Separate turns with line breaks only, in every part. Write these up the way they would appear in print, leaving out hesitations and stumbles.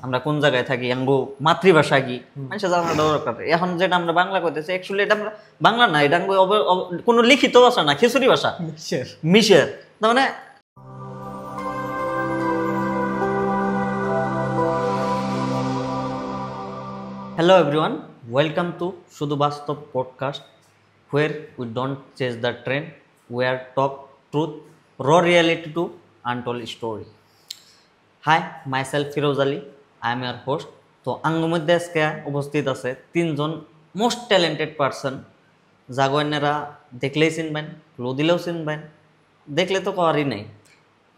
আমরা কোন জায়গায় থাকি, আঙ্গো মাতৃভাষা কি, মানুষের জানা দরকার। এখন যেটা আমরা বাংলা কইতেছি অ্যাকচুয়ালি এটা আমরা বাংলা না, এটা কোনো লিখিত ভাষা না, খিচুড়ি ভাষা, মিশের। তার মানে hello everyone, welcome to শুধু বাস্তব podcast where we don't chase the trend, we are talk truth, raw reality to untold story. Hi, myself Firoz Ali, I am your host. তো আঙ্গ মধ্যে আজকে উপস্থিত আছে তিনজন মোস্ট ট্যালেন্টেড পারসন, জাগোয়ানেরা দেখলেই চিনবেন, ক্লো দিলেও চিনবেন, দেখলে তো করারই নেই।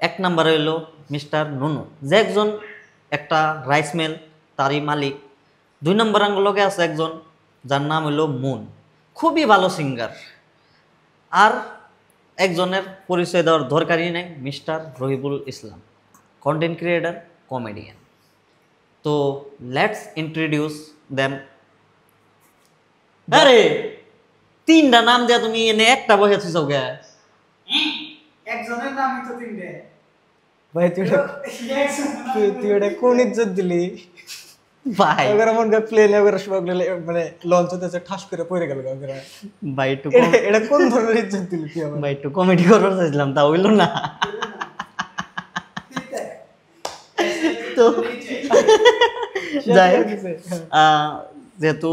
এক নাম্বার হইল মিস্টার নুনু, যে একজন একটা রাইস মিল তারই মালিক। দুই নম্বর আঙ্গুলকে আছে একজন যার নাম হইল মুন, খুবই ভালো সিঙ্গার। আর একজনের পরিচয় দেওয়ার দরকারই নেই, মিস্টার রহিবুল ইসলাম, কন্টেন্ট ক্রিয়েটার, কমেডিয়ান। তো লেটস ইন্ট্রোডিউস দেম। আরে তিনটা নাম দেয়া তুমি এনে একটা বসেছিস ওকে,
একজনের নামই তো তিনটে।
ভাই তুই ওটা কোন ইজ্জত দিলি
ভাই?
ওরা মন করে প্লেনে ওরা সবাই মানে লঞ্চ হতেছে ঠাস করে পড়ে গেল ওরা।
ভাই একটু
এটা কোন ধরনের ইজ্জত দিলি তুই আমার?
ভাই একটু কমেডি করার চাইছিলাম, তা হইল না। তো যাই হোক, যেহেতু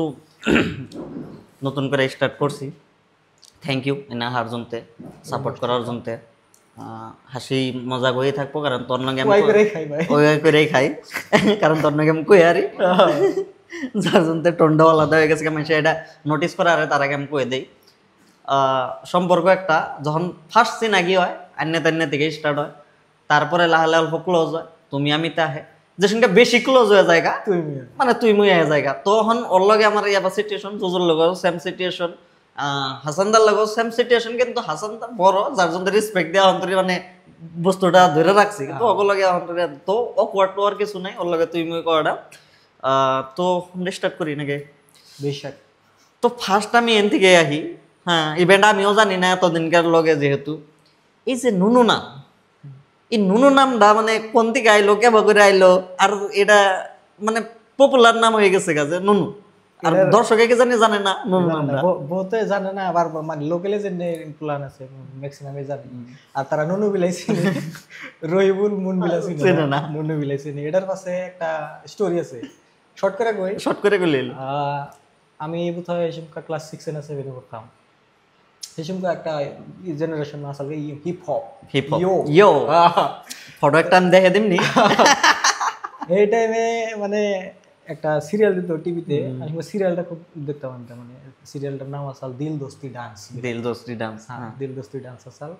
নতুন করে স্টার্ট করছি, থ্যাংক ইউ এনা হার জনতে, সাপোর্ট করার জনতে। হাসি মজা হয়ে থাকবো, কারণ তোর নাকি আমি ওই করেই খাই, কারণ তোর নাকি আমি কই আরি, যার জন্য টন্ডা আলাদা হয়ে গেছে। আমি সেটা নোটিস করে আরে তার আগে আমি কয়ে দিই। সম্পর্ক একটা যখন ফার্স্ট সিন আগি হয়, আন্যে তান্যে থেকে স্টার্ট হয়, তারপরে লাহালে অল্প ক্লোজ হয়, তুমি আমি তাহে, যে সঙ্গে বেশি ক্লোজ হয়ে জায়গা মানে তুই মুই হয়ে জায়গা। তখন ওর লগে আমার ইয়াবা সিচুয়েশন, জুজুর লগেও সেম সিচুয়েশন, হাসানদার লগেও সেম সিচুয়েশন, কিন্তু হাসানদা বড়, যার জন্য রেসপেক্ট দেওয়া অন্তরে মানে বস্তুটা ধরে রাখছি, কিন্তু ওগুলো লগে অন্তরে তো অকওয়ার্ড তো আর কিছু নাই, ওর লগে তুই মুই করাটা। তো স্টার্ট করি নাকি?
বেশক।
তো ফার্স্ট আমি এন থেকে আহি, হ্যাঁ ইভেন্ট আমিও জানি না এতদিনকার লগে, যেহেতু এই যে নুনু নাম, এই নুনু নামটা মানে কোন থেকে আইলো, কেবা করে আইলো, আর এটা মানে পপুলার নাম হয়ে গেছে গাছে নুনু, আর দর্শকে কি জানে না নুনু নামটা,
বহুতে জানে না, আবার মানে লোকালে যে প্ল্যান আছে ম্যাক্সিমামে জানে, আর তারা নুনু বিলাইছে রহিবুল মুন বিলাইছে না, নুনু বিলাইছে। এটার পাশে একটা স্টোরি আছে, শর্ট করে কইলে আমি বোধহয় এই সময় ক্লাস 6 না 7 এ পড়তাম। সেই সময় একটা জেনারেশন আসলে হিপ হপ ইয়ো
ফটো একটা আমি দেখে দিমনি।
এই টাইমে মানে একটা সিরিয়াল দিত টিভিতে, আমি সিরিয়ালটা খুব দেখতাম। মানে সিরিয়ালটার নাম আসল দিল দোস্তি ডান্স। হ্যাঁ, দিল দোস্তি ডান্স আসল।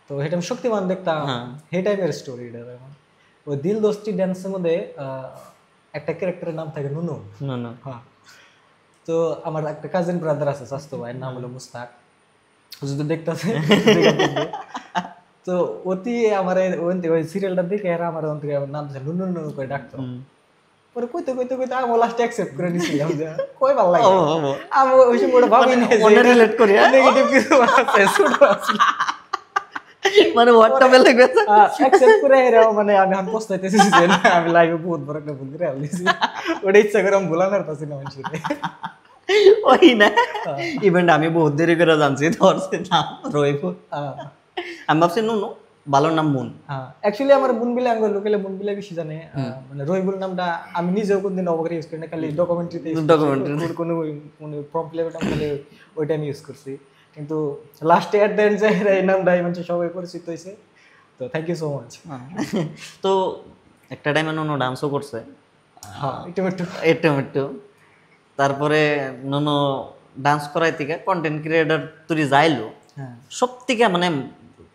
তো এটা আমি শক্তিমান দেখতাম, সেই টাইমের স্টোরি এটা। ওই দিল দোস্তি ডান্সের মধ্যে একটা ক্যারেক্টারের নাম থাকে নুনু। হ্যাঁ, তো আমার একটা কাজিন ব্রাদার আছে, স্বাস্থ্য ভাইয়ের নাম হলো মুস্তাক, যদি দেখতেছে। তো অতি আমার ওই সিরিয়ালটা দেখে এরা আমার নাম নুনু নুনু করে ডাকতো। পরে কইতে আমি লাস্ট অ্যাকসেপ্ট করে নিছিলাম যে কই ভালো লাগে। আমি ওই সময় ওটা ভাবি না যে
রিলেট করি
নেগেটিভ কিছু আছে, ছোট আছে
মানে ওয়াটটা বেলে গেছে,
অ্যাকসেপ্ট করে এরাও মানে আমি পস্তাইতেছি যে আমি লাইভে বহুত বড় একটা ভুল করে আলছি। ওটা ইচ্ছা করে আমি ভুলানোর পাচ্ছি না মানুষের।
ওই না ইভেন্ট আমি বহুত দেরি করে জানছি, ধরছে নাম রহিবুল, আমি ভাবছি নুনু, ভালো নাম মুন।
অ্যাকচুয়ালি আমার মুনবিলা আঙ্গ লোকালে মুনবিলা বেশি জানে, মানে রহিবুল নামটা আমি নিজেও কোনদিন অবকারে ইউজ করি না, খালি ডকুমেন্টারিতে কোনো প্রম্পট লেভেলটা খালি ওইটা আমি ইউজ করছি। কিন্তু লাস্টে এট দ্য এন্ড যে এই নামটা মানে সবাই পরিচিত হয়েছে। তো থ্যাংক ইউ সো মাচ।
তো একটা টাইমে নুনু ডান্সও করছে,
হ্যাঁ
একটু তারপরে নুনু ডান্স করাই থেকে কন্টেন্ট ক্রিয়েটার তুই যাইলো, সব থেকে মানে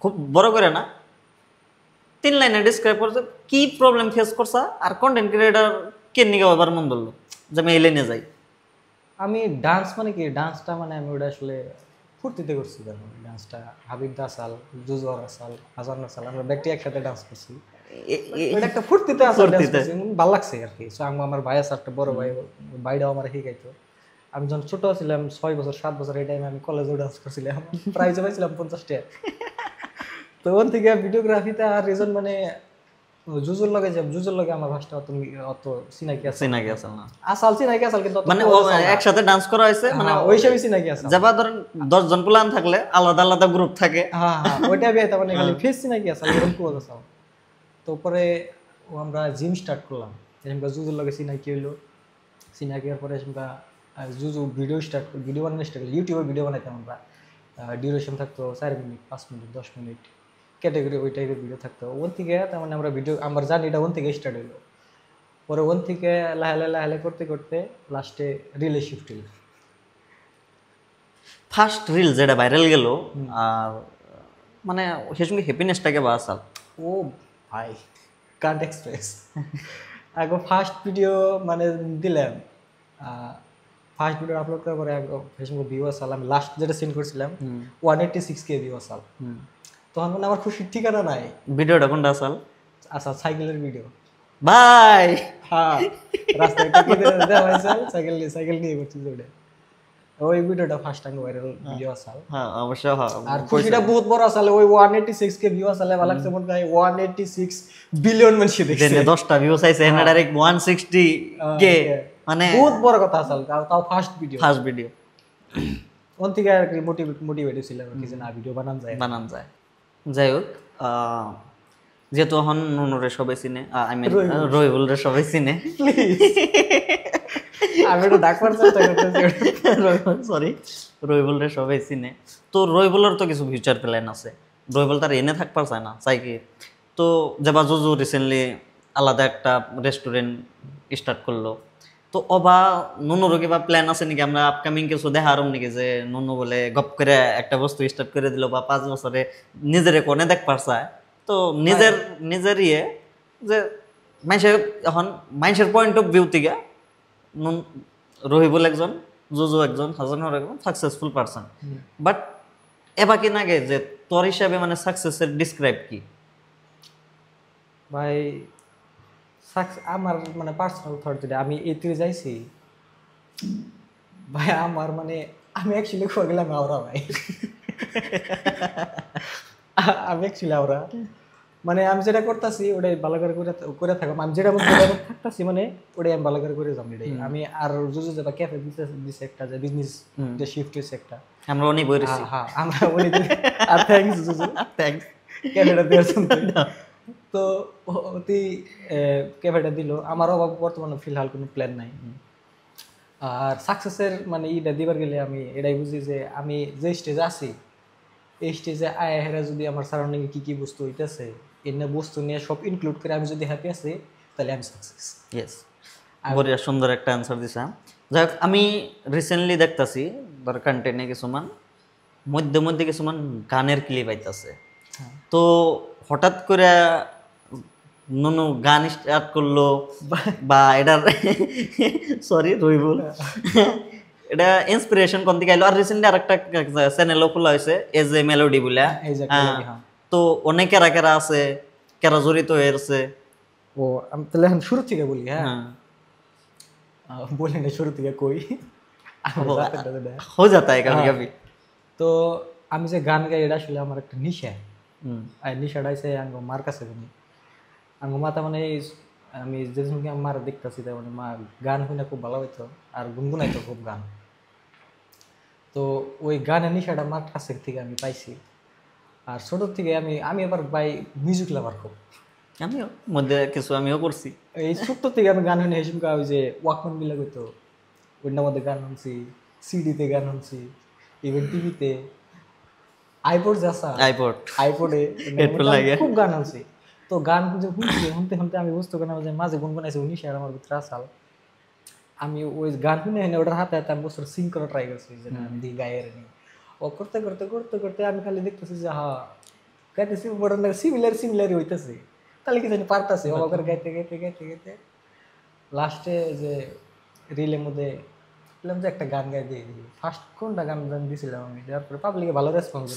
খুব বড় করে না 3 লাইনে ডিসক্রাইব করছে কি প্রবলেম ফেস করছা, আর কন্টেন্ট ক্রিয়েটার কে নিয়ে ব্যাপার মন বললো যে আমি এই লাইনে যাই।
আমি ডান্স মানে কি, ডান্সটা মানে আমি ওটা আসলে ফুর্তিতে করছি। ডান্সটা হাবিব দাসাল, জুজওয়ার আসাল, হাসান আসাল, আমরা ব্যক্তি একসাথে ডান্স করছি, এটা একটা ফুর্তিতে ভালো লাগছে আর কি। আমার ভাই আছে একটা বড় ভাই, ভাইটাও আমার শিখাইতো। আমি যখন ছোট ছিলাম 6 বছর 7 বছর, এই টাইমে আমি কলেজেও ডান্স করছিলাম, প্রাইজও পাইছিলাম 50 টাকা। তো ওখান থেকে ভিডিওগ্রাফিতে আর রিজন মানে জুজুর লগে আমার ভাষটা অত চিনাকি আছে
চিনাকি আছে না
আসাল চিনাকি আসাল কিন্তু
মানে একসাথে ডান্স করা হয়েছে মানে
ওই হিসাবে চিনাকি আছে
যাবা ধরেন 10 জন প্ল্যান থাকলে আলাদা আলাদা গ্রুপ থাকে
হ্যাঁ ওইটা বিয়ে তার মানে খালি ফেস চিনাকি আছে এরকম কোজ আছে তো পরে আমরা জিম স্টার্ট করলাম এরকম জুজুর লগে চিনাকি হইলো চিনাকি হওয়ার পরে এরকম জুজু ভিডিও বানানো স্টার্ট ইউটিউবে ভিডিও বানাইতাম আমরা ডিউরেশন থাকতো 4 মিনিট 5 মিনিট 10 মিনিট ক্যাটাগরি ওই টাইপের ভিডিও থাকতো ওন থেকে তার মানে আমরা আমার জার্নিটা ওন থেকে স্টার্ট হইলো পরে ওন থেকে লাহে করতে করতে লাস্টে রিলে শিফট হইল
ফার্স্ট রিল যেটা ভাইরাল গেল আর মানে সেই সঙ্গে হ্যাপিনেসটাকে বা আসাল
ও ভাই কান্ট এক্সপ্রেস আগে ফার্স্ট ভিডিও মানে দিলাম ফার্স্ট ভিডিও আপলোড করার পরে ফেসবুকে ভিউ আসাল আমি লাস্ট যেটা সেন্ড করছিলাম 186K ভিউ আসাল তখন মানে আমার খুশির ঠিকানা নাই
ভিডিওটা কোনটা আসাল
আচ্ছা সাইকেলের ভিডিও
ভাই
হ্যাঁ রাস্তায় সাইকেল নিয়ে করছি ওটা ওই ভিডিওটা ফার্স্ট টাইম ভাইরাল ভিডিও আসাল
হ্যাঁ অবশ্যই হ্যাঁ
আর খুশিটা বহুত বড় আসালে ওই 186K ভিউ আসালে ভালো লাগছে মনে হয় 186 বিলিয়ন মানুষ দেখছে
10টা ভিউ চাইছে এনে ডাইরেক্ট 160K মানে
বহুত বড় কথা আসাল তাও ফার্স্ট ভিডিও ওন থেকে আর কি মোটিভেট ছিল আর কি যে না ভিডিও বানান যায়
যাই হোক যেহেতু এখন নুনুরে সবাই চিনে আই মিন রহিবুলরে সবাই চিনে
আমি একটু ডাক
সরি রহিবুলরে সবাই চিনে তো রহিবুলের তো কিছু ফিউচার প্ল্যান আছে রহিবুল তার এনে থাকবার চায় না চাই কি তো যেবা জুজু রিসেন্টলি আলাদা একটা রেস্টুরেন্ট স্টার্ট করলো তো অবা নুনুরও কিবা প্ল্যান আছে নাকি আমরা আপকামিং কিছু দেখা আরম নাকি যে নুনু বলে গপ করে একটা বস্তু স্টার্ট করে দিল বা 5 বছরে নিজের কোনে দেখবার চায় তো নিজের ইয়ে যে মানুষের পয়েন্ট অফ ভিউ থেকে রহিবুল একজন জুজু একজন হাসানুর একজন সাকসেসফুল পারসন বাট এবার কি নাগে যে তোর হিসাবে মানে সাকসেসের ডিসক্রাইব কি
ভাই আমার মানে পার্সোনাল থট যেটা আমি এইতে যাইছি ভাই আমার মানে আমি অ্যাকচুয়ালি করে গেলাম আওরা ভাই আমি অ্যাকচুয়ালি আওরা মানে আমি যেটা করতেছি ওটাই ভালো করে থাকবো আমি যেটা থাকতেছি মানে ওটাই আমি ভালো করে যাবো এটাই আমি আর জুজু যেটা ক্যাফে দিছে একটা যে বিজনেস যে শিফট হয়েছে একটা
আমরা উনি বইরেছি
হ্যাঁ আমরা উনি আর থ্যাঙ্কস জুজু থ্যাঙ্কস ক্যাফেটা দেওয়ার জন্য তো অতি ক্যাফেটা দিল আমারও বর্তমানে ফিলহাল কোনো প্ল্যান নাই আর সাকসেসের মানে ইটা দিবার গেলে আমি এটাই বুঝি যে আমি যে স্টেজে আছি এই স্টেজে আয়া হেরা যদি আমার সারাউন্ডিংয়ে কী কী বস্তু হইতেছে এনে বস্তু নিয়ে সব ইনক্লুড করে আমি যদি হ্যাপি আছি তাহলে আমি সাকসেস
ইয়েস বড়িয়া সুন্দর একটা অ্যান্সার দিছাম যাই হোক আমি রিসেন্টলি দেখতেছি ধর কন্টেন্টে কিছুমান মধ্যে কিছুমান গানের ক্লিপ আইতাছে তো হঠাৎ করে নুনু গান স্টার্ট করলো বা এটার সরি রহিবুল এটা ইন্সপিরেশন কোন থেকে আইলো আর রিসেন্টলি আরেকটা চ্যানেলও খোলা হয়েছে এজ এ মেলোডি বলে তো অনেক কেরা আছে কেরা জড়িত হয়েছে
ও আমি তাহলে এখন শুরু থেকে বলি হ্যাঁ বলি না শুরু থেকে কই
हो जाता है कभी कभी
তো আমি যে গান গাই এটা আসলে আমার একটা নেশা আর নেশাটা আছে আঙ্গো মার কাছে বলি আঙ্গো মাতা মানে আমি যেদিনকে আমার দেখতেছি তাই মানে মা গান শুনে খুব ভালো হইতো আর গুনগুনাইতো খুব গান তো ওই গানের নেশাটা মার কাছে থেকে আমি পাইছি আর ছোটোর থেকে আমি আবার বাই মিউজিক লাভার খুব
আমিও মধ্যে কিছু আমিও করছি
এই ছোট্ট থেকে আমি গান শুনে হেসুমকা ওই যে ওয়াকম্যান মিলা হইতো ওইটার মধ্যে গান শুনছি সিডিতে গান শুনছি ইভেন টিভিতে আইপডে খুব গান শুনছি তো গান শুনতে আমি বুঝতে পারলাম যে মাঝে গুনগুনাইছে উনি আর আমার ভিতরে আসাল আমি ওই গান শুনে ওটার হাতে আমি বছর সিং করা ট্রাই করছি যে আমি দিই গায়ের নিয়ে ও করতে করতে করতে করতে আমি খালি দেখতেছি যে হ্যাঁ গাইতেছি সিমিলারই হইতেছে তাহলে কি জানি পারতেছে ও করে গাইতে গাইতে গাইতে গাইতে লাস্টে যে রিলের মধ্যে বললাম যে একটা গান গাই দিয়ে ফার্স্ট কোনটা গান দিয়েছিলাম আমি দেওয়ার পরে পাবলিকে ভালো রেসপন্স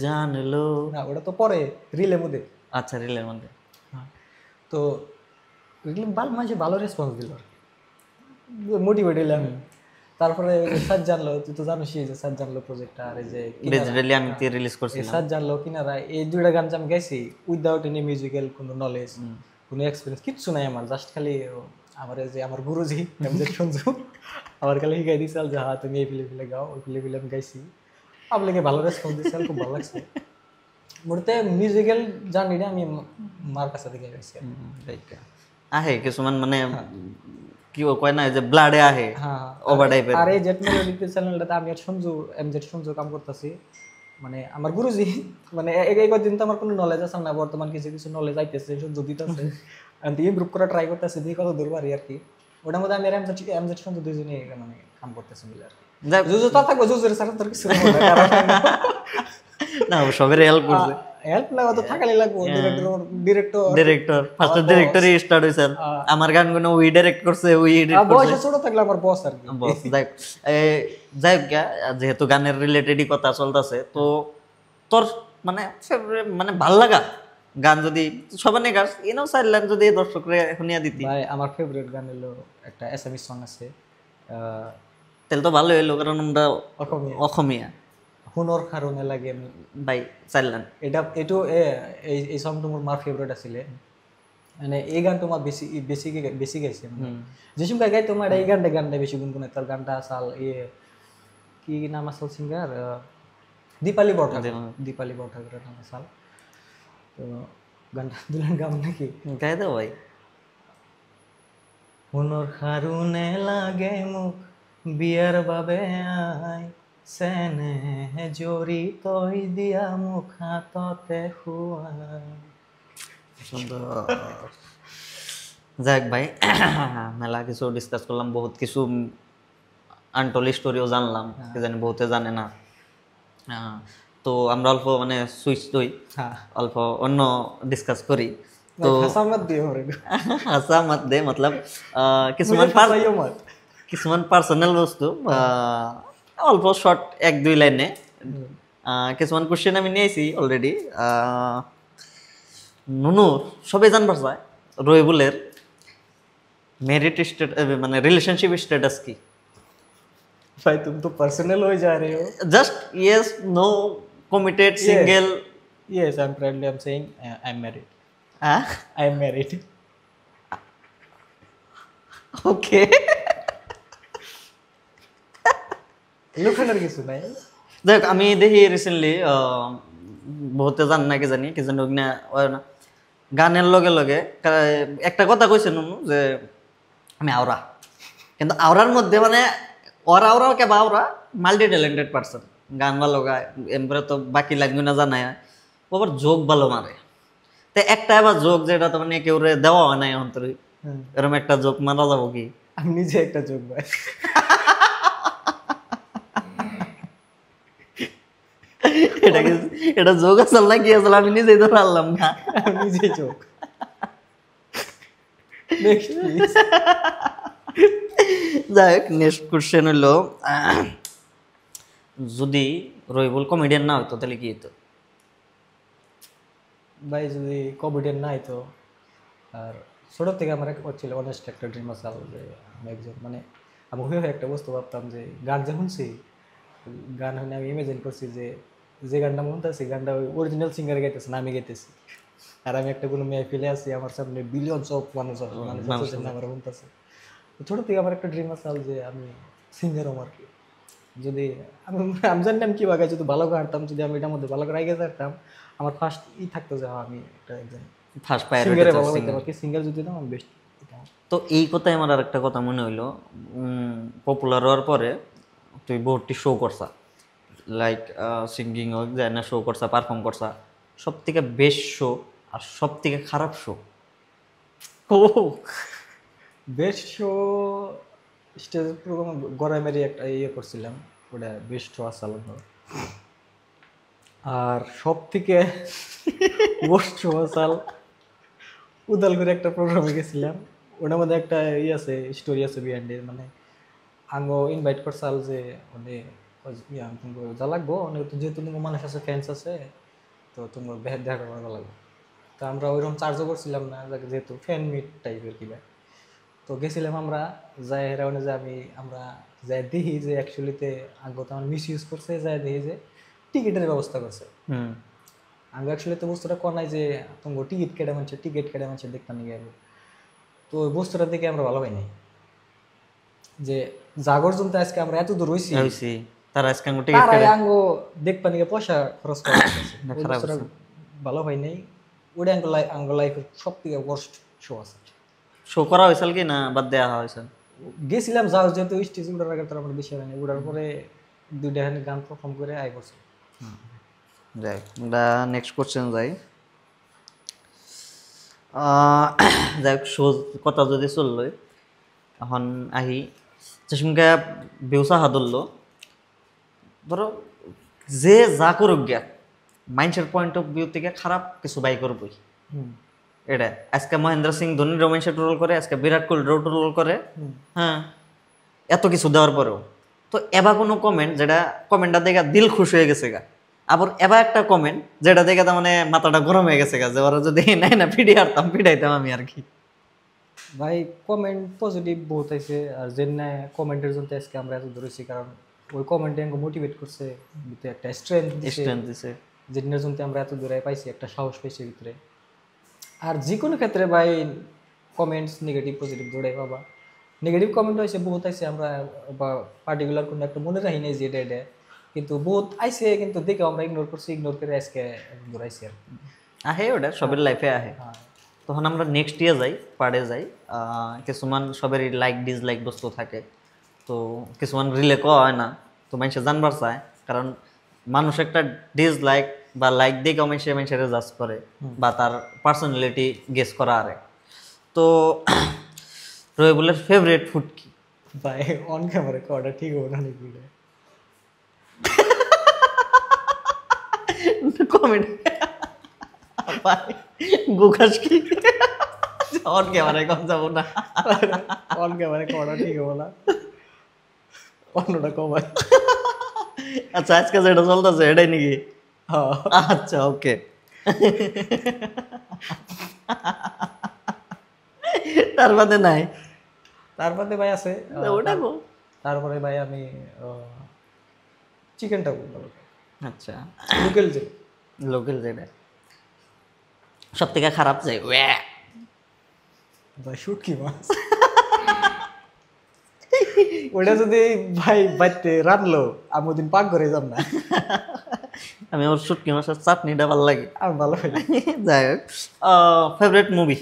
জানলো
না ওটা তো পরে রিলের মধ্যে
আচ্ছা রিলের মধ্যে
হ্যাঁ তো মাঝে ভালো রেসপন্স দিল মোটিভেট হইলাম তারপরে সাজ জানলো তুই তো জানিস যে সাজ জানলো প্রজেক্টটা আর এই যে
ডিজিটালি আমি রিলিজ করছিলাম
সাজ জানলো কিনারা এই দুইটা গান আমি গাইছি উইদাউট এনি মিউজিক্যাল কোনো নলেজ কোনো এক্সপিরিয়েন্স কিচ্ছু নাই আমার, জাস্ট খালি আমার এই যে আমার গুরুজি এমজেড সঞ্জু আমার খালি শিখাই দিয়েছিল যে হ্যাঁ তুমি এই ফিলে গাও, ওই ফিলে আমি গাইছি, আপনাকে ভালো রেসপন্স দিয়েছিল, খুব ভালো লাগছে। মূলত মিউজিক্যাল জার্নিটা আমি মার কাছে থেকে গাইছি।
আহে কিছুমান মানে কি কয় না যে ব্লাডে আহে ওভার টাইপের।
আর এই জেট মেলোডি চ্যানেলটাতে আমি আর সঞ্জু এমজেড সঞ্জু কাম করতেছি, মানে আমার গুরুজি মানে এই কদিন তো আমার কোনো নলেজ আছে না, বর্তমান কিছু কিছু নলেজ আইতেছে সঞ্জু দিতেছে, আমি ইমপ্রুভ করা ট্রাই করতেছি, দিয়ে কত দূর পারি আর কি। ওটার মধ্যে আমি আর এমজেড সঞ্জু দুজনেই মানে কাম করতেছি মিলে আর কি। জুজু তো থাকবো, জুজুর সাথে তোর কিছু
না সবের হেল্প করছে,
হেল্প না তো থাকাই লাগবো।
ডিরেক্টর ফার্স্ট ডিরেক্টরই স্টার্ট হইছে, আমার গানগুলো ওই ডাইরেক্ট করছে, ওই এডিট করছে।
বয়স ছোট থাকলে আমার বস আর কি,
বস। যাই হোক, যেহেতু গানের রিলেটেডই কথা চলতেছে, তো তোর মানে ফেভারিট মানে ভাল লাগা গান যদি সবানে গাছ এনাও চাইলেন যদি দর্শকরা শুনিয়া দিতি।
ভাই আমার ফেভারিট গান হলো একটা এসএমএস সং আছে,
তাহলে তো ভালো হইলো, কারণ আমরা অসমীয়া
হুনর কারণে লাগে
ভাই চাইলেন
এটু এই সংটা মোর মার ফেভারিট আছিল, মানে এই গানটা আমার বেশি গাইছে, যে সময় গাই তোমার এই গানটা বেশি গুনগুনে। তার গানটা আসাল কি নাম আসল সিঙ্গার, দীপালি বরঠাকুরের নাম আসাল। তো গানটা দুলান গাম নাকি
গাই দাও ভাই।
হুনর কারণে লাগে মুখ বিয়ার বাবে আই, সেনে জড়িত দিয়া মুখ হাততে হুয়াই।
সুন্দর। যাক ভাই, মেলা কিছু ডিসকাস করলাম, বহুত কিছু আনটোল স্টোরিও জানলাম, কি জানি বহুতে জানে না। তো আমরা অল্প মানে সুইচ হই, অল্প অন্য ডিসকাস করি। তো হাসা মত দে মতলব কিছুমান পার্সোনাল বস্তু অল্প শর্ট 1-2 লাইনে কিছুমান কোশ্চেন আমি নিয়েছি অলরেডি। নুনুর সবাই জানবার চায় রহিবুলের মেরিট মানে रिलेशनशिप स्टेटस की।
भाई तुम तो पर्सनल हो जा रहे हो।
Just yes, no, committed, single.
Yes, I'm proudly I'm saying I'm married. I'm married.
Okay.
লুকানোর কিছু নাই।
দেখ আমি দেখি রিসেন্টলি বহুতে জান না কি জানি না গানের লগে লগে একটা কথা কইছে নুনু যে আমি আওরা, কিন্তু আওরার মধ্যে মানে ওরা কে বা ওরা মাল্টি ট্যালেন্টেড পারসন, গান ভালো গায়, এরপরে তো বাকি লাইনগুলো জানায়, ও আবার যোগ ভালো মারে। তো একটা আবার যোগ যেটা তো মানে কেউ দেওয়া হয় নাই অন্তরে, এরকম একটা যোগ মারা যাবো কি?
আমি নিজে একটা যোগ ভাই,
এটা যোগ আসল না কি আসল আমি নিজেই তো পারলাম না,
নিজেই যোগ। Next please.
যাই হোক, নেক্সট কোশ্চেন হলো, যদি রহিবুল কমেডিয়ান না হইতো তাহলে কি হতো?
ভাই যদি কমেডিয়ান না হইতো, আর ছোট থেকে আমার ছিল অনেস্ট একটা ড্রিম আছে যে আমি একজন মানে আমি হয়ে একটা বস্তু ভাবতাম যে গান যে শুনছি, গান শুনে আমি ইমাজিন করছি যে গানটা শুনতেছি গানটা ওই অরিজিনাল সিঙ্গার গাইতেছে না আমি গাইতেছি, আর আমি একটা কোনো মেয়ে ফেলে আসি, আমার সামনে বিলিয়নস অফ মানুষ আমার শুনতেছে। ছোট থেকে আমার একটা ড্রিম আছে যে আমি সিঙ্গার হম আর কি। যদি আমি জানতাম কি বাগাই যদি ভালো করে হাঁটতাম, যদি আমি এটার মধ্যে ভালো করে আগে যেতাম, আমার ফার্স্ট থাকতো যে আমি একটা একজন
ফার্স্ট
সিঙ্গার যদি দাম আমি বেস্ট।
তো এই কথাই আমার আরেকটা কথা মনে হইলো, পপুলার হওয়ার পরে তুই বহুতটি শো করছা, লাইক সিঙ্গিং হোক যায় না, শো করছা, পারফর্ম করছা, সব থেকে বেস্ট শো আর সব থেকে খারাপ শো?
ও best show stage program Goraimari একটা ইয়ে করছিলাম, ওটা বেস্ট শো আসলে। আর সব থেকে ওয়ার্স্ট শো আসাল উদালগুড়ি একটা প্রোগ্রামে গেছিলাম, ওটার মধ্যে একটা ইয়ে আছে, স্টোরি আছে বিহাইন্ডে, মানে আঙ্গো ইনভাইট করছাল যে মানে যা লাগবো যেহেতু তোমার মানুষ আছে, ফ্যান্স আছে, তো তোমার দেখা করা লাগবে। তো আমরা ওইরকম চার্জও করছিলাম না, যেহেতু ফ্যান মিট টাইপের কিনা। তো গেছিলাম আমরা, যাই হেরাউনে যে আমরা যাই দেখি যে অ্যাকচুয়ালিতে আঙ্গো তো আমার মিস ইউজ করছে, যাই দেখি যে টিকিটের ব্যবস্থা করছে। আমি অ্যাকচুয়ালি তো বস্তুটা কোন নাই যে তোমার টিকিট কেটে মানছে দেখতাম নিয়ে গেল, তো ওই বস্তুটা দেখে আমরা ভালো পাই নাই যে জাগর জন্য আজকে আমরা এত দূর হইছি,
হইছি তার আজকে টিকিট
তারাই আঙ্গো দেখবা নিয়ে পয়সা খরচ করা লাগতেছে। ওই
খারাপ
বস্তুটা ভালো হয় নাই। ওটা আঙ্গো লাইফের সব থেকে ওয়ার্স্ট শো আছে।
শো করা হয়েছিল কি না বাদ দেওয়া হয়েছিল?
গেছিলাম যাও, যেহেতু স্টেজ উঠার আগে তার আমরা বেশি হয়নি, উঠার পরে দুইটা গান পারফর্ম করে আই করছি।
যাই আমরা নেক্সট কোশ্চেন যাই। যাই হোক, শো কথা যদি চললো, এখন আহি যেসঙ্গে বেউসা হাদুল্লো, ধরো যে যা করুক গিয়া মাইন্ডসেট পয়েন্ট অফ ভিউ থেকে খারাপ কিছু বাই করবই। এটা আজকে মহেন্দ্র সিং ধোনি রোমাঞ্চে ট্রোল করে, আজকে বিরাট কোহলি ট্রোল করে, হ্যাঁ, এত কিছু দেওয়ার পরেও তো এবার কোনো কমেন্ট যেটা কমেন্টটা দেখে দিল খুশ হয়ে গেছে গা, আবার এবার একটা কমেন্ট যেটা দেখে তার মানে মাথাটা গরম হয়ে গেছে গা, যে ওরা যদি নাই না পিটাইতাম আমি আর কি।
ভাই কমেন্ট পজিটিভ বহুত আছে, আর যে না কমেন্টের জন্য আজকে আমরা এত ধরেছি, কারণ ওই কমেন্টে আমাকে মোটিভেট করছে, ভিতরে একটা স্ট্রেংথ
দিছে,
যেটার জন্য আমরা এত দূরে পাইছি, একটা সাহস পাইছি ভিতরে। আর যে কোনো ক্ষেত্রে ভাই কমেন্টস নেগেটিভ পজিটিভ দৌড়াই পাবা। নেগেটিভ কমেন্ট হয়েছে বহুত আইছে, আমরা বা পার্টিকুলার কোনো একটা মনে রাখি নাই যে এটা, কিন্তু বহুত আইছে, কিন্তু দেখে আমরা ইগনোর করে আজকে দৌড়াইছি আর কি।
আহে ওটা সবের লাইফে আহে। তখন আমরা নেক্সট ইয়ার যাই, পার্টে যাই। কিছুমান সবেরই লাইক ডিসলাইক বস্তু থাকে, তো কিছুমান রিলে করা হয় না, তো মানুষে জানবার চায়, কারণ মানুষ একটা ডিসলাইক বা লাইক দিয়ে মানুষের জাজ করে বা তার পার্সোনালিটি গেস করা আরে। তো রবিবুলের ফেভারিট ফুড কি?
ভাই অন ক্যামেরা কটা ঠিক হবে না বলে
কমেন্ট গুকাস কি অন ক্যামেরায় কম যাবো না,
অন ক্যামেরা কটা ঠিক হবে না, অন্যটা কমায়।
আচ্ছা আজকে যেটা চলতেছে এটাই নাকি? আচ্ছা ওকে। তার বাদে নাই?
তার বাদে ভাই আছে
ওটা গো।
তারপরে ভাই আমি চিকেনটা ভালো।
আচ্ছা
লোকাল
যেটা সব থেকে খারাপ যায়
ভাই শুটকি মাছ। ওটা যদি ভাই বাড়িতে রানলো আমি ওদিন পাক করে যাব না।
আমি ওর শুটকি মাছের চাটনিটা ভালো লাগে,
আমি ভালো পাই।
যাই হোক, ফেভারিট মুভি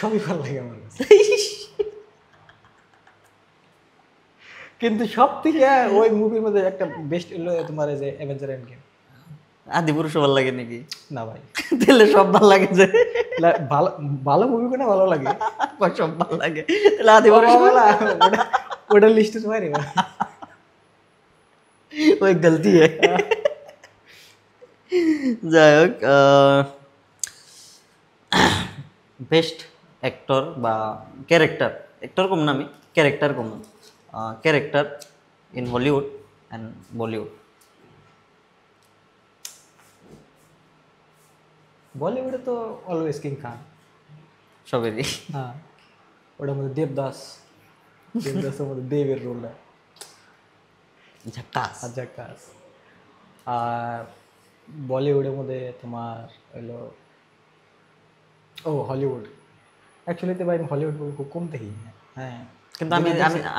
সবই ভালো লাগে আমার কাছে, কিন্তু সব থেকে ওই মুভির মধ্যে একটা বেস্ট হলো তোমার এই যে অ্যাভেঞ্জার এন্ড গেম।
আদি পুরুষ ভালো লাগে নাকি?
না ভাই,
তাহলে সব ভালো লাগে যে
ভালো ভালো মুভি কোনটা ভালো লাগে?
সব ভালো লাগে, তাহলে আদি পুরুষ
ওটা লিস্টের বাইরে।
ওই গলতি যাই হোক, বেস্ট অ্যাক্টর বা অ্যাক্টর কম না, আমি character com, character in Hollywood and Bollywood.
বলিউডে তো অলওয়েজ কিং খান
সবেরই।
হ্যাঁ, ওটার মধ্যে দেবদাসের মধ্যে দেবের রোলটা ঝাক্কাস। আর বলিউডের মধ্যে তোমার হলো হলিউড। অ্যাকচুয়ালি তো ভাই হলিউড মুভি খুব কম দেখি। হ্যাঁ,
কিন্তু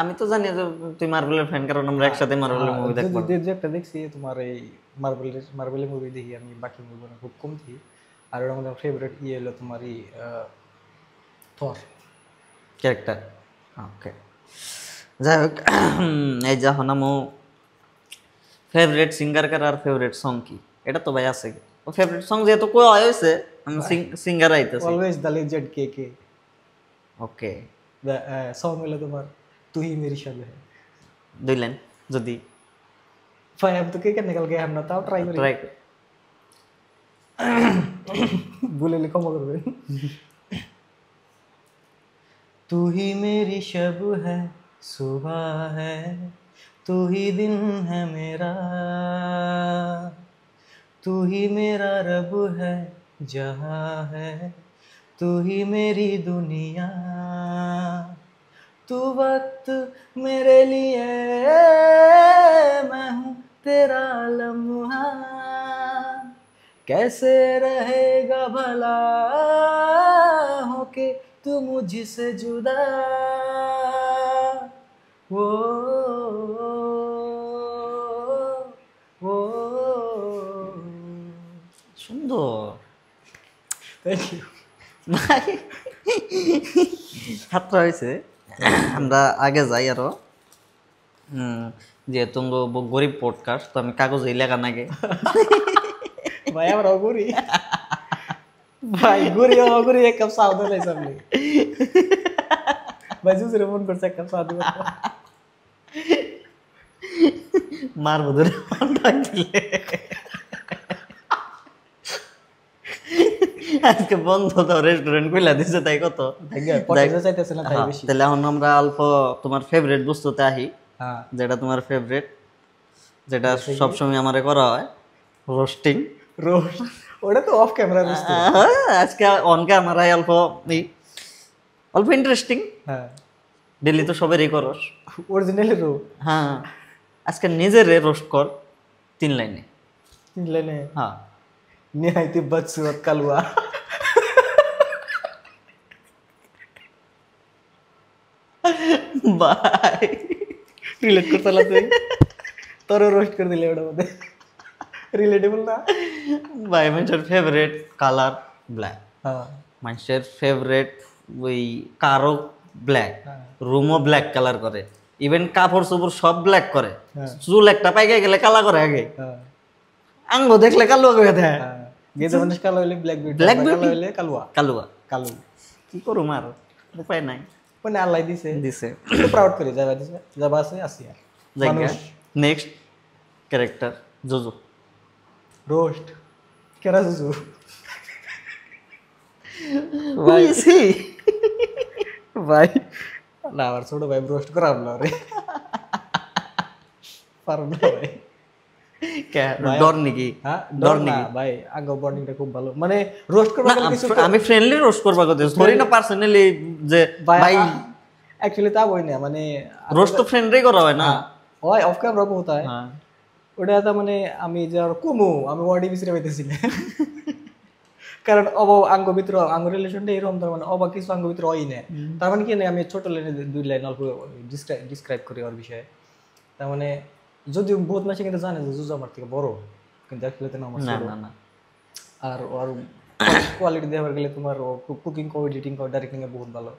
আমি তো জানি যে তুই মার্ভেলের ফ্যান, কারণ আমরা একসাথে মার্ভেলের মুভি দেখবো।
যে একটা দেখছি তোমার এই মার্ভেলের মুভি দেখি আমি, বাকি মুভি খুব কম দেখি। আর ওর মধ্যে ফেভারিট হলো তোমার থর
ক্যারেক্টার। ওকে, যাই হোক, এই যখন আমু ফেভারিট সিঙ্গার কার আর ফেভারিট সং কি, এটা তো ভাই আছে ও ফেভারিট সং যেহেতু কই হয়েছে, আমি সিঙ্গার আইতেছি।
অলওয়েজ দ্য লেজেন্ড কে।
ওকে,
সং হলো তোমার তু হি মেরি শব হ্যায়।
2 লাইন যদি
भाई हम तो क्या निकल गए, हम ना ताও ट्राई करें, बोले लिखो मगर वे तू ही मेरी शब है सुबह है, तू ही दिन है मेरा, तू ही मेरा रब है जहाँ है, तू ही मेरी दुनिया, तू वक्त मेरे लिए मैं हूँ तेरा लम्हा कैसे रहेगा भला होके तू मुझसे जुदा वो वो
সুন্দর
থ্যাংক ইউ
ভাই সাতটা হয়েছে আমরা আগে যাই আরো যেহেতু গরিব পডকাস্ট তো আমি কাগজে লেখা নাগে
ভাই আমরা অগুরি ভাই গুরি এক কাপ চা দিলে সামনে ভাই জুসরে ফোন করছে এক কাপ চা দিবে
মারবো ধরে ডাক দিলে আজকে বন্ধ তো রেস্টুরেন্ট খুলে দিছে তাই কত
চাইতেছে না তাই বেশি
তাহলে এখন আমরা অল্প তোমার ফেভারিট বস্তুতে আহি
হ্যাঁ
যেটা তোমার ফেভারিট যেটা সবসময় আমারে করা হয় রোস্টিং
রোস্ট ওটা তো অফ ক্যামেরা রোস্ট
আজকে অন ক্যামেরায় অল্প ইন্টারেস্টিং
হ্যাঁ
ডেলি তো সবেরই করস
অরিজিনালি রো
হ্যাঁ আজকে নিজের রোস্ট কর 3 লাইনে
লাইনে
হ্যাঁ
নিহাইতি বদসুরত কালুয়া
বাই
রিলেট করতে তুই তোর রোস্ট করে দিলে ওটার মধ্যে রিলেটেবল না
বাই মানুষের ফেভারিট কালার ব্ল্যাক
হ্যাঁ
মানুষের ফেভারিট ওই কারও ব্ল্যাক রুমও ব্ল্যাক কালার করে ইভেন কাপড় চোপড় সব ব্ল্যাক করে চুল একটা পাইকে গেলে কালা করে আগে
হ্যাঁ
আঙ্গ দেখলে কালো করে দেয়
গেজে মানুষ কালো হইলে ব্ল্যাক বিউটি
Black
কালো
beauty?
হইলে কালুয়া
কালুয়া
কালু
কি করুম আর উপায় নাই
মানে আল্লাহ দিছে
দিছে
প্রাউড করে যাবা দিছে যাবা আছে আসি আর
জায়গা নেক্সট ক্যারেক্টার জোজো
রোস্ট কেরা জুজু
ভাই সি
ভাই না আমার ছোট ভাই রোস্ট করাম না রে পারব না ভাই
কে ডর নাকি
হ্যাঁ
ডর
ডর না
নাকি
ভাই আগে বর্নিংটা খুব ভালো মানে রোস্ট করবা গেলে কিছু
আমি ফ্রেন্ডলি রোস্ট করবা কথা ধরি না পার্সোনালি যে ভাই
অ্যাকচুয়ালি তা বই না মানে
রোস্ট তো ফ্রেন্ডই করা হয় না
ওই অফ ক্যামেরা বহুত হয়
হ্যাঁ
ওটা তো মানে আমি যে আর কমু আমি ওয়ার্ডি বিচরে পাইতেছি না কারণ আঙ্গ ভিতর আঙ্গ রিলেশনটা এরকম তার মানে কিছু আঙ্গ ভিতর হয় না তার মানে কি না আমি ছোট লাইনে 2 লাইন অল্প ডিসক্রাইব করি ওর বিষয়ে তার মানে যদি বহুত মাসে কিন্তু জানে যে জুজু আমার থেকে বড় কিন্তু অ্যাকচুয়ালি তো আমার
না
ছোট
না না
আর ওর কোয়ালিটি দেওয়ার গেলে তোমার কুকিং কো এডিটিং কো ডাইরেক্টিং এ বহুত ভালো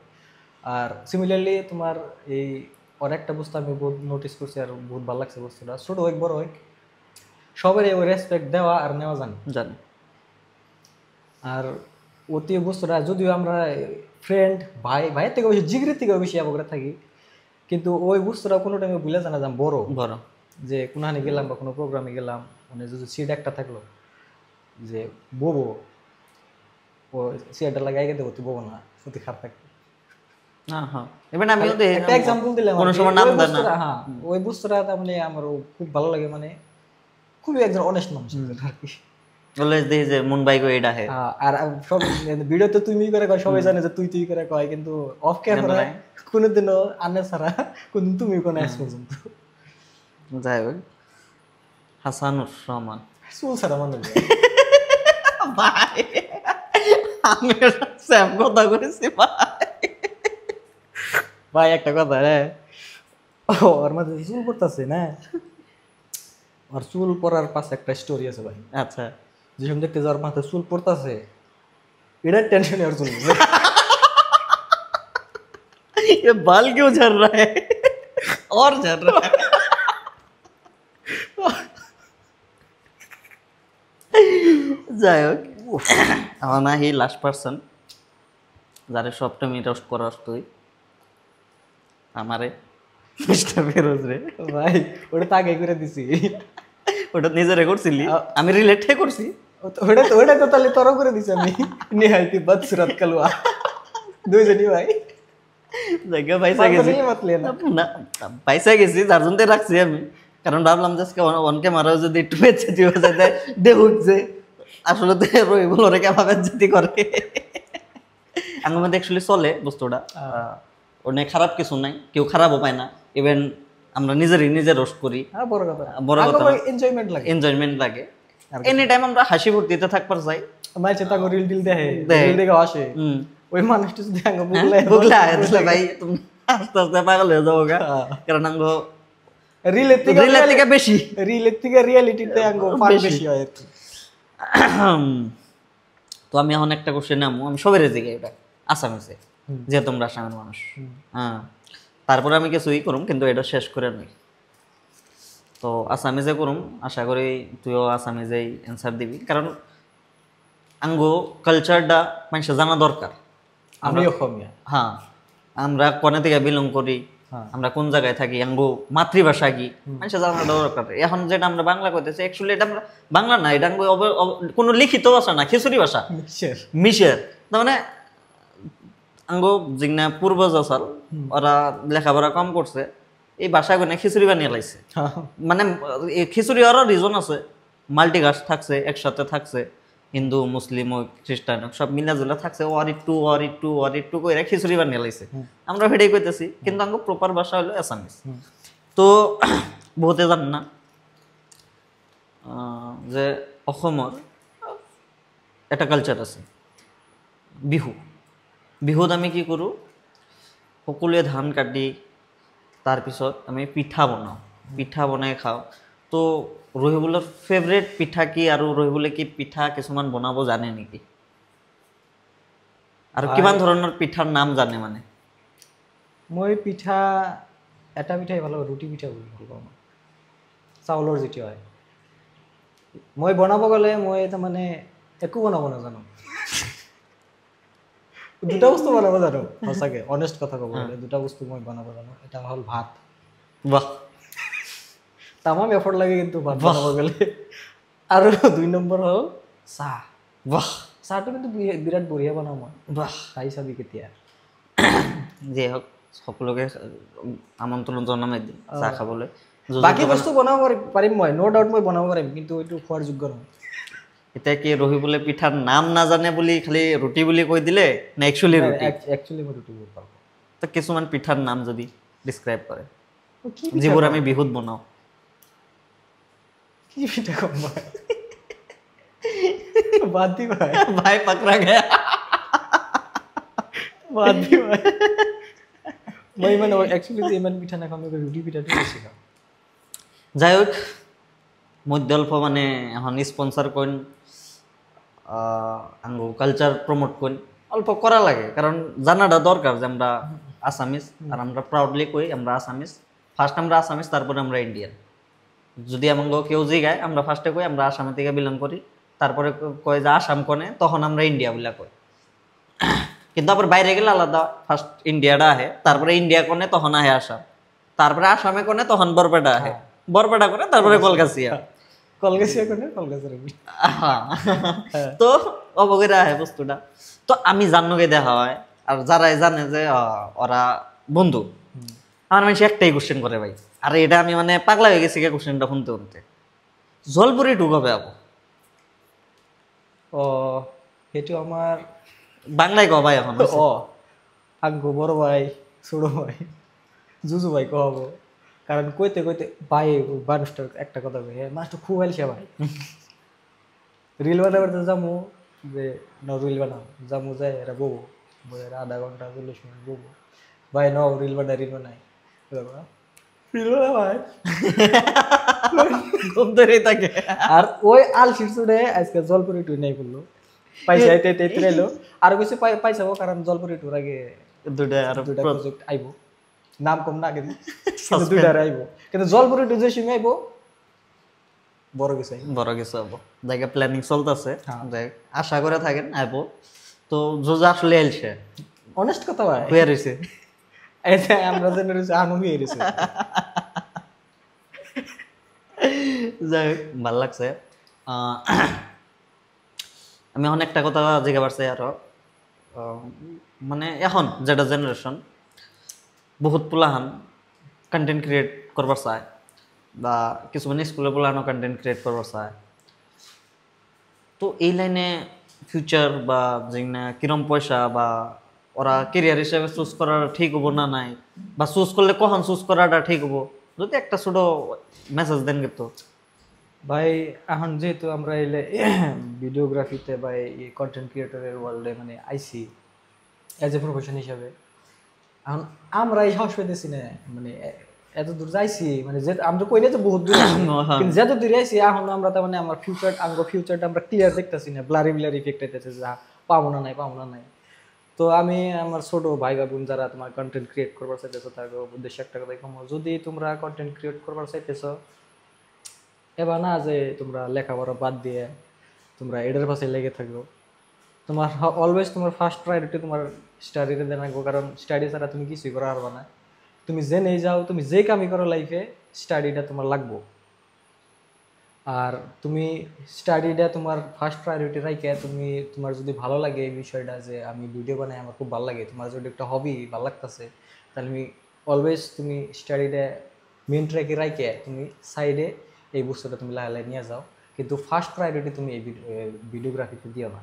আর সিমিলারলি তোমার এই আর একটা বস্তু আমি বহুত নোটিস করছি আর বহুত ভালো লাগছে বস্তুটা ছোট হোক বড় হোক সবারই ওই রেসপেক্ট দেওয়া আর নেওয়া জানি আর অতি বস্তুটা যদিও আমরা ফ্রেন্ড ভাইয়ের থেকে বেশি জিগরির থেকে বেশি অবগ্রহ থাকি কিন্তু ওই বস্তুটা কোনো টাইমে ভুলে জানা যাম বড় যে কোনখানে গেলাম বা কোনো প্রোগ্রামে গেলাম মানে যদি সিট একটা থাকলো যে ববো ও সিটটা লাগাই গেতে হতে ববো না সত্যি খারাপ থাকতো একটা এক্সাম্পল দিলাম হ্যাঁ ওই বস্তুটা মানে আমার খুব ভালো লাগে মানে খুবই একজন অনেস্ট মানুষ আর কি
অলওয়েজ দেখি যে মন বাইক এটা হে
আর সব ভিডিও তো তুমি করে কয় সবাই জানে যে তুই করে কয় কিন্তু অফ ক্যামেরায় কোনোদিনও আনে ছাড়া কোনদিন তুমি কোনো আজ পর্যন্ত
যাই হোক হাসানুর রহমান
চুল ছাড়া মানুষ
ভাই আমি স্যাম কথা করেছি
ভাই একটা কথা রে ওর মাঝে চুল পড়তেছে না আর চুল পরার পাশে একটা স্টোরি আছে ভাই
আচ্ছা
যেসব দেখতে যাওয়ার মাথায় চুল পড়তেছে এটার টেনশন আর চুল
ये बाल क्यों झड़ रहा है और झड़ रहा है যাই হোক আমার না হি লাস্ট পার্সন যারে সবটা আমি রোস্ট করাস তুই আমারে মিস্টার ফিরোজ রে
ভাই ওটা তো আগে করে দিছি
ওটা নিজেরে করছিলি আমি রিলেট করছি
ওটা তো তাহলে তর করে দিছি আমি নিহাইতি বদসুরত কালুয়া দুইজনই ভাই
জায়গা পয়সা গেছি না পয়সা গেছি তার জন্য রাখছি আমি কারণ ভাবলাম যে অন ক্যামেরাও যদি একটু বেঁচে হয়ে যায় দেখুক যে আসলে তো এগুলো রেখে ভাবে যেতে করে আমার মধ্যে অ্যাকচুয়ালি চলে বস্তুটা ওনে খারাপ কিছু নাই, কেউ খারাপও পায় না, ইভেন আমরা নিজে রোস্ট করি,
বড় কথা
বড় কথা
এনজয়মেন্ট লাগে,
এনজয়মেন্ট লাগে, এনি টাইম আমরা হাসি ফুর্তিতে থাকবার চাই।
মাইছে তাকে রিল টিল রিল দেখে আসে, ওই মানুষটা যদি আঙ্গ
বুগলে আইলে ভাই তুমি আস্তে আস্তে পাগল হয়ে যাবো গা, কারণ আঙ্গ
রিলের
থেকে বেশি,
রিলের থেকে রিয়েলিটিতে আঙ্গ ফান বেশি হয় আর কি।
তো আমি এখন একটা কোশ্চেন নামু, আমি সবের জিগে এটা আসামিসে, যে তোমরা আসামের মানুষ, হ্যাঁ, তারপরে আমি কিছুই করুম, কিন্তু এটা শেষ করে নই। তো আসামিজে করুম, আশা করি তুইও আসামিজেই অ্যান্সার দিবি, কারণ আঙ্গো কালচারটা মানুষের জানা দরকার।
আমি অসমীয়া,
হ্যাঁ, আমরা কোনে থেকে বিলং করি, আমরা কোন জায়গায় থাকি, আঙ্গো মাতৃভাষা কি মানুষের জানা দরকার। এখন যেটা আমরা বাংলা কইতেছি, অ্যাকচুয়ালি এটা আমরা বাংলা না, এটা আঙ্গো কোনো লিখিত ভাষা না, খিচুড়ি ভাষা, মিশের। তার মানে আঙ্গো জিগনা পূর্বজ আসাল, ওরা লেখাপড়া কম করছে, এই ভাষা গুনে খিচুড়ি বানিয়ে লাইছে। মানে এই খিচুড়ি হওয়ারও রিজন আছে, মাল্টিকাস্ট থাকছে, একসাথে থাকছে, হিন্দু মুসলিম ও খ্রিস্টান সব মিলাজুলা থাকছে, ওয়ার একটু কইরা খিচুড়ি বানিয়ে লাইছে। আমরা ভেড়েই কইতেছি, কিন্তু আঙ্গো প্রপার ভাষা হলো আসামিস। তো বহুতে জান না যে অসমৰ এটা কালচার আছে বিহু। বিহুত আমি কি কৰোঁ, সকলোৱে ধান কাটি তাৰপিছত আমি পিঠা বনাওঁ, পিঠা বনাই খাওঁ। তো ৰহিবুলৰ ফেভৰেট পিঠা কি, আৰু ৰহিবুলে কি পিঠা কিছুমান বনাব জানে নেকি, আৰু কিমান ধৰণৰ পিঠাৰ নাম জানে? মানে
মই পিঠা এটা পিঠাই ভাল, ৰুটি পিঠা বুলি ভাল পাওঁ, চাউলৰ যিটো হয়। মই বনাব গ'লে মই তাৰমানে একো বনাব নাজানো, দুটা বস্তু বনাব জানো সঁচাকে, অনেষ্ট কথা ক'ব গ'লে দুটা বস্তু মই বনাব জানো। এটা হ'ল ভাত,
বাহ,
তামাম এফৰ্ট লাগে কিন্তু ভাত বনাব গ'লে। আৰু 2 নম্বৰ হ'ল চাহ।
বাহ,
চাহটো কিন্তু বিৰাট বঢ়িয়া বনাওঁ মই,
বাহ,
খাই চাবি কেতিয়া।
যিয়ে হওক সকলোকে আমন্ত্ৰণ জনাম এদিন চাহ খাবলৈ।
বাকী বস্তু বনাব পাৰিম মই, ন' ডাউট মই বনাব পাৰিম, কিন্তু এইটো খোৱাৰ যোগ্য নহয়।
এতিয়া কি ৰহিবুলে পিঠাৰ নাম নাজানে বুলি খালি ৰুটি বুলি কৈ দিলে নে একচুৱেলি ৰুটি?
একচুৱেলি মই ৰুটি বহুত ভাল পাওঁ।
তো কিছুমান পিঠাৰ নাম যদি ডিছক্ৰাইব কৰে, যিবোৰ আমি বিহুত বনাওঁ।
কি পিঠা কম মই, বাদ দি ভাই,
ভাই পাকৰা গয়া,
বাদ দি ভাই। মই ইমান একচুৱেলি ইমান পিঠা নাখাওঁ, মই ৰুটি পিঠাটো বেছি খাওঁ।
যাই হোক, মধ্য অল্প মানে এখন স্পন্সার কইন, আঙ্গো কালচার প্রমোট কইন, অল্প করা লাগে, কারণ জানাটা দরকার যে আমরা আসামিস, আর আমরা প্রাউডলি কই আমরা আসামিস। ফার্স্ট আমরা আসামিস, তারপরে আমরা ইন্ডিয়ান। যদি আমাকে কেউ জিগায়, আমরা ফার্স্টে কই আমরা আসাম থেকে বিলং করি, তারপরে কয় যে আসাম কোনে, তখন আমরা ইন্ডিয়া বলে কই। কিন্তু আবার বাইরে গেলে আলাদা, ফার্স্ট ইন্ডিয়াটা আহে, তারপরে ইন্ডিয়া কোনে, তখন আহে আসাম, তারপরে আসামে কোনে, তখন বরপেটা আহে, বরপেটা করে, তারপরে কলকাছিয়া,
কলকাছিয়া কোনে, কলকাছিয়া রবি।
তো অবগেরা আহে বস্তুটা। তো আমি জানোকে দেখা হয়, আর যারাই জানে যে ওরা বন্ধু, আমার মানুষ একটাই কোশ্চেন করে ভাই, আর এটা আমি মানে পাগলা হয়ে গেছি কোশ্চেনটা শুনতে শুনতে, জলপুরি ঢুকাবে আবো?
ও সেইটো আমার
বাংলায় কবাই এখন
ও আঙ্গু বড় ভাই ছোট ভাই জুজু ভাই কব, কারণ কইতে কইতে ভাই মানুষটার একটা কথা কই, মাছটা খুব আলসে ভাই। রিল বানাবার যামু, যে ন রিল বানাও যামু, যায় এরা ববো বইয়ের আধা ঘন্টা 40 মিনিট ববো, ভাই ন রিল বানাই রিল বানাই রিল বানা ভাই
খুব ধরেই থাকে।
আর ওই আলসির চুড়ে আজকে জলপুরি টুই নাই করলো, পয়সা এলো আর কিছু পাইছাবো, কারণ জলপুরি টুর আগে দুটা প্রজেক্ট আইব, নাম কম না কিন্তু দুইটার আইব, কিন্তু জলপুরি টু যে সিমে আইব বড় কিছু
হবো, জায়গা প্ল্যানিং চলতেছে, আশা করে থাকেন আইব। তো জোজা আসলে এলছে,
অনেস্ট কথা ভাই
হয়ে রয়েছে,
আমরা যেন রয়েছে আনু হয়ে রয়েছে।
যাই হোক, ভাল লাগছে। আমি এখন একটা কথা জিজ্ঞাসা পারছি আরো, মানে এখন যেটা জেনারেশন বহুত পোলাহান কন্টেন্ট ক্রিয়েট করবার চায়, বা কিছুমান স্কুলে পোলাহানও কন্টেন্ট ক্রিয়েট করবার চায়। তো এই লাইনে ফিউচার বা যেগুলা কিরম পয়সা বা ওরা ক্যারিয়ার হিসেবে চুজ করাটা ঠিক হবো না নাই, বা চুজ করলে কখন চুজ করাটা ঠিক হবো, যদি একটা ছোট মেসেজ দেন কিন্তু।
ভাই এখন যেহেতু আমরা এলে ভিডিওগ্রাফিতে বা এই কন্টেন্ট ক্রিয়েটরের ওয়ার্ল্ডে মানে আইসি অ্যাজ এ প্রফেশন হিসাবে, এখন আমরা এই সাহস পেতেছি না, মানে এত দূর যাইছি, মানে যে আমরা কই না যে বহুত দূর আছি, কিন্তু যত দূর আইছি এখন আমরা তার মানে আমার ফিউচারটা আমরা ক্লিয়ার দেখতেছি না, ব্লারি ইফেক্ট আইতেছে, যা পাবো না নাই। তো আমি আমার ছোট ভাই বা বোন যারা তোমার কন্টেন্ট ক্রিয়েট করবার চাইতেছো তাদের উদ্দেশ্যে একটা কথা কমো, যদি তোমরা কন্টেন্ট ক্রিয়েট করবার চাইতেছো, এবার না যে তোমরা লেখাপড়া বাদ দিয়ে তোমরা এটার পাশে লেগে থাকো, তোমার অলওয়েজ তোমার ফার্স্ট প্রায়োরিটি তোমার স্টাডিতে দেন রাখবো, কারণ স্টাডি ছাড়া তুমি কিছুই করা পারবে না। তুমি যে নেই যাও, তুমি যে কামই করো লাইফে, স্টাডিটা তোমার লাগবো। আর তুমি স্টাডিটা তোমার ফার্স্ট প্রায়োরিটি রাখে তুমি, তোমার যদি ভালো লাগে এই বিষয়টা যে আমি ভিডিও বানাই আমার খুব ভালো লাগে, তোমার যদি একটা হবি ভালো লাগতেছে, তাহলে তুমি অলওয়েজ তুমি স্টাডিটা মেন ট্র্যাকে রাখে তুমি সাইডে এই বস্তুটা তুমি লাগালে নিয়ে যাও, কিন্তু ফার্স্ট প্রায়োরিটি তুমি এই ভিডিওগ্রাফিতে দিও না।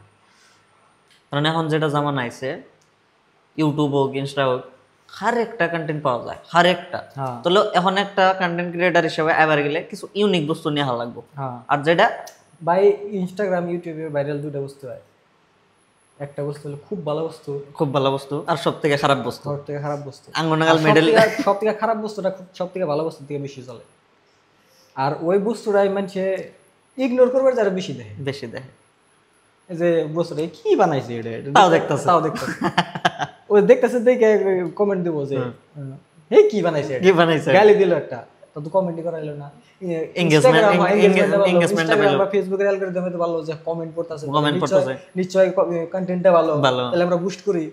কারণ এখন যেটা জামানা আইছে, ইউটিউব হোক ইনস্টা হোক, হার একটা কন্টেন্ট পাওয়া যায়, হার একটা। তো এখন একটা কন্টেন্ট ক্রিয়েটার হিসেবে এবার গেলে কিছু ইউনিক বস্তু নিয়ে হার লাগবো। আর যেটা
ভাই ইনস্টাগ্রাম ইউটিউবে ভাইরাল দুইটা বস্তু হয়, একটা বস্তু হলো খুব ভালো বস্তু,
আর সব থেকে খারাপ বস্তু, আঙ্গনাগাল মেডেল।
সব থেকে খারাপ বস্তুটা সব থেকে ভালো বস্তু থেকে বেশি চলে, আর ওই বস্তুটাই মানুষে ইগনোর করবার যারা বেশি দেখে যে বস্তুটা কি বানাইছে এটা, তাও দেখতেছে ওই দেখতেছে দেখে কমেন্ট দিব যে হে কি বানাইছে গালি দিল একটা, তো কমেন্টই করাইলো না। এঙ্গেজমেন্ট বা ফেসবুকের অ্যালগরিদমে তো ভালো যে কমেন্ট পড়তাছে, নিশ্চয়ই কন্টেন্টটা ভালো, তাহলে আমরা বুস্ট করি।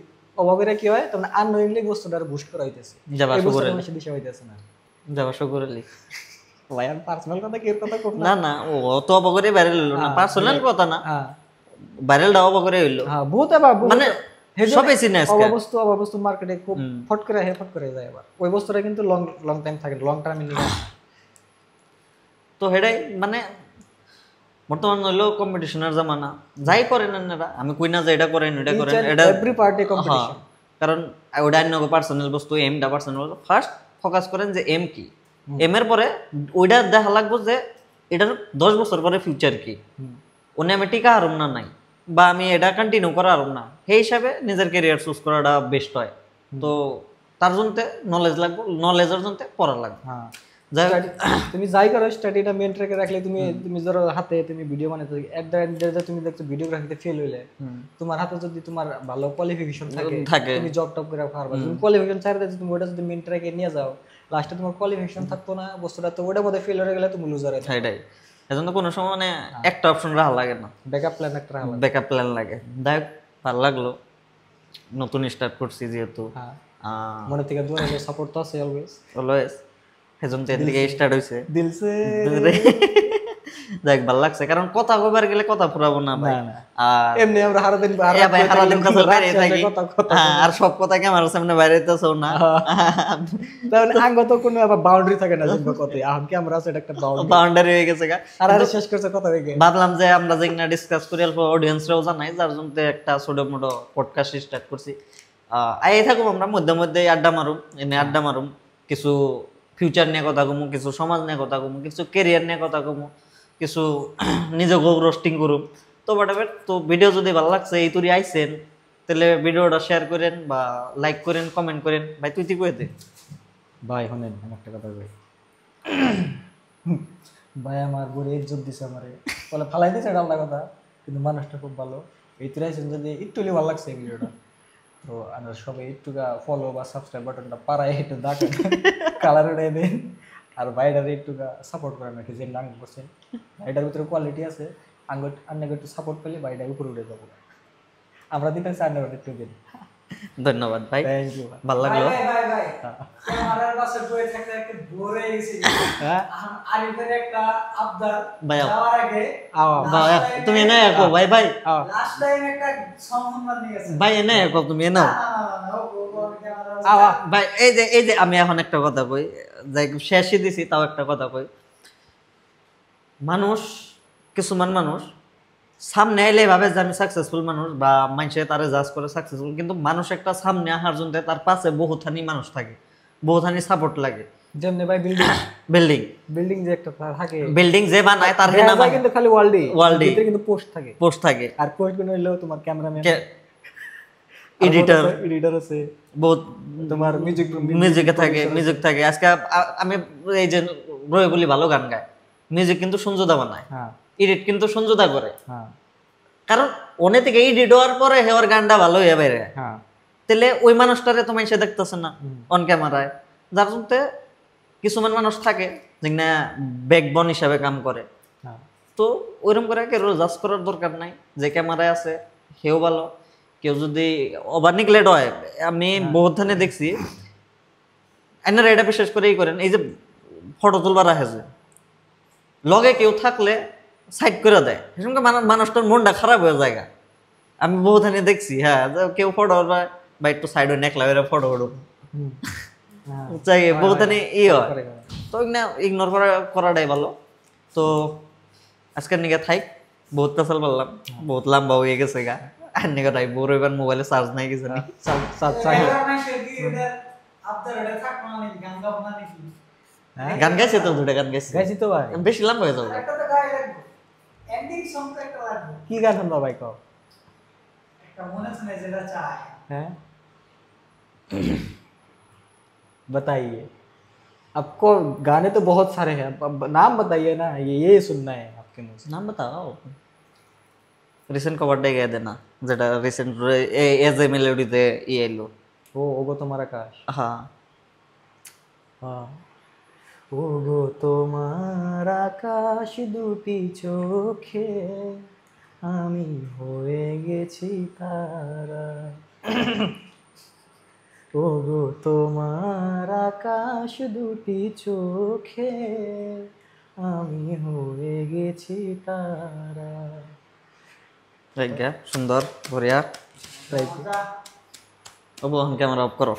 অভাবেরা কি হয়, তখন আননোয়িংলি বস্তুটা বুস্ট করা হইতেছে, এই বস্তুটা বেশি দিশা হইতেছে না।
যাবা শুকরলি
ভাই আর পার্সোনাল কথা কি এর কথা কর
না, ও তো অবগরে ভাইরাল হলো না, পার্সোনাল কথা না, ভাইরাল দাও অবগরে হইলো।
হ্যাঁ বহুত মানে
সবাই চিনে আজকে
অবস্তু মার্কেটে খুব ফট করে যায়, আবার ওই বস্তুটা কিন্তু লং টাইম থাকে, লং টার্মে নিয়ে।
তো হেডাই মানে বর্তমান হইলো কম্পিটিশনের জামানা, যাই করেন আপনারা, আমি কই না যে এটা করেন এটা করেন, এটা
এভরি পার্টি কম্পিটিশন,
কারণ ওটা অন্য পার্সোনাল বস্তু, এমটা পার্সোনাল। ফার্স্ট ফোকাস করেন যে এম কি, এম এর পরে ওইটা দেখা লাগবো যে এটার 10 বছর পরে ফিউচার কি, ওনে আমি টিকা হারুম না নাই, বা আমি এটা কন্টিনিউ করা হারুম না, সেই হিসাবে নিজের ক্যারিয়ার চুজ করাটা বেস্ট হয়। তো তার জন্য নলেজ লাগবে, নলেজের জন্য পড়া লাগবে।
তুমি যাই করো স্টাডিটা মেন ট্র্যাকে রাখলে, তুমি ধরো হাতে তুমি ভিডিও বানাতে তুমি দেখছো ভিডিওগ্রাফিতে ফেল হইলে, তোমার হাতে যদি তোমার ভালো কোয়ালিফিকেশন থাকে তুমি জব টপ করে পারবা। তুমি কোয়ালিফিকেশন ছাড়া তুমি ওটা যদি মেন ট্র্যাকে নিয়ে যাও, লাস্টে তোমার কোয়ালিফিকেশন থাকতো না, বস্তুটা তো ওটার মধ্যে ফেল হয়ে গেলে তুমি লুজার।
সেটাই, এজন্য কোনো সময় মানে একটা অপশন রাখা লাগে না, ব্যাকআপ প্ল্যান লাগে। দেখ ভালো লাগলো, নতুন স্টার্ট করছি যেহেতু,
মনে থেকে দূরে সাপোর্ট তো আছে
অলওয়েজ, সেজন্য এর দিকে স্টার্ট হইছে
দিলসে।
দেখ ভালো লাগছে, কারণ কথা কইবার গেলে কথা ফুরাবো না ভাই, আর
এমনি আমরা সারাদিন
কথা বাইরে থাকি, আর সব কথা কি আমার সামনে বাইরে হইতাছো না,
তাহলে আঙ্গ তো কোনো আবার বাউন্ডারি থাকে না, জিম্বা কথা আম কি আমরা আছে এটা একটা
বাউন্ডারি হয়ে গেছে।
আর শেষ করছে কথা হয়ে গেছে,
ভাবলাম যে আমরা যেগুলা ডিসকাস করি অল্প অডিয়েন্সরাও জানাই, যার জন্য একটা ছোট মোটো পডকাস্ট স্টার্ট করছি। আই থাকুম আমরা মধ্যে মধ্যে আড্ডা মারুম, কিছু ফিউচার নিয়ে কথা কমু, কিছু সমাজ নিয়ে কথা কমু, কিছু ক্যারিয়ার নিয়ে কথা কমু, কিছু নিজেকে রোস্টিং করুম। তো বাটাবেট, তো ভিডিও যদি ভালো লাগছে, এই তুই আইছেন, তাহলে ভিডিওটা শেয়ার করেন বা লাইক করেন, কমেন্ট করেন। ভাই তুই কই দে
ভাই, শোনেন আমি একটা কথা কই ভাই, আমার বড় ইজ্জত দিছে আমারে, বলে ফালাই দিছে এটা আলাদা কথা, কিন্তু মানুষটা খুব ভালো। এই তুই আইছেন যদি একটু ভালো লাগছে এই ভিডিওটা, তো আমরা সবাই একটু ফলো বা সাবস্ক্রাইব বাটনটা পাড়ায় একটু দাঁড়ান, কালার উঠাই দেন, আর বাইরের একটু সাপোর্ট করেন নাকি, যে নাম করছেন বাইরের ভিতরে কোয়ালিটি আছে, আন্নাকে একটু সাপোর্ট পেলে বাইরে উপরে উঠে যাবো। আমরা দিতে চাই না একটু দিন।
ধন্যবাদ ভাই, ভালো লাগলো। তুমি এনে রাখো ভাই, ভাই ভাই এনে রাখো, তুমি এনাও ভাই। এই যে আমি এখন একটা কথা কই, যাই শেষই দিছি, তাও একটা কথা কই। কিছুমান মানুষ সামনে এলে ভাবে যে আমি সাকসেসফুল মানুষ বা মানুষে তারে জাজ করে সাকসেসফুল, কিন্তু মানুষ একটা সামনে আহার জন্য তার পাশে বহুথানি মানুষ থাকে, বহুথানি সাপোর্ট লাগে।
যেমনি ভাই বিল্ডিং
বিল্ডিং
বিল্ডিং যে একটা থাকে,
বিল্ডিং যে বানায় তার
দেখা যায় কিন্তু খালি ওয়ার্ল্ডে
ওয়ার্ল্ডে
ভিতরে কিন্তু পোস্ট থাকে,
পোস্ট থাকে।
আর পোস্ট গুলো হইলো তোমার ক্যামেরাম্যান,
এডিটর
এডিটর আছে,
বহুত
তোমার
মিউজিকে থাকে, মিউজিক থাকে। আজকে আমি এই যে রয়ে ভালো গান গায়, মিউজিক কিন্তু সঞ্জুদা বানায়,
হ্যাঁ
এডিট কিন্তু সঞ্জুদা করে,
হ্যাঁ
কারণ অনে থেকে এডিট হওয়ার পরে হেওয়ার গানটা ভালো হয়ে বাইরে।
হ্যাঁ
তাহলে ওই মানুষটারে তো মানুষে দেখতেছে না অন ক্যামেরায়, যার জন্য কিছুমান মানুষ থাকে যে না ব্যাকবোন হিসাবে কাম করে।
হ্যাঁ
তো ওইরকম করে কেউ জাজ করার দরকার নাই, যে ক্যামেরায় আছে সেও ভালো। কেউ যদি ওভার নিগলেক্ট হয়, আমি বহুত ধানে দেখছি, আপনারা এটা বিশেষ করেই করেন, এই যে ফটো তুলবার রাখে যে লগে কেউ থাকলে সাইড করে দেয়, সেসঙ্গে মানুষটার মনটা খারাপ হয়ে যায়। আমি বহুত ধানে দেখছি, হ্যাঁ, যে কেউ ফটো বা একটু সাইড হয়ে নেকলা হয়ে ফটো উঠো চাই, বহুত ধানে ই হয়। তো ইগনোর করাটাই ভালো। তো আজকের নিকে থাই, বহুত পেছাল পারলাম, বহুত লম্বা হয়ে গেছে গা। আর নিকে তাই বোর এবার মোবাইলে চার্জ নাই কিছু নি, গান গাইছে তো, দুটা গান গাইছে,
গাইছি তো ভাই,
বেশি লম্বা হয়ে যাবে।
কি গান শুনবা ভাই কও? हैं बताइए, आपको गाने तो बहुत सारे हैं, अब नाम बताइए ना, ये सुनना है आपके मुंह से।
নাম বাতাও। রিসেন্ট কভারটাই গায়ে দেনা, যেটা রিসেন্ট এজ এ মেলোডিতে ই এলো।
ओगो तुम्हारा आकाश,
হ্যাঁ
हाँ ओगो তোমার আকাশ দুটি চোখে আমি হয়ে গেছি তারা, ওগো তোমার আকাশ দুটি চোখে আমি হয়ে গেছি তারা।
সুন্দর বঢ়িয়া।
তাই
ক্যামেরা অফ করো।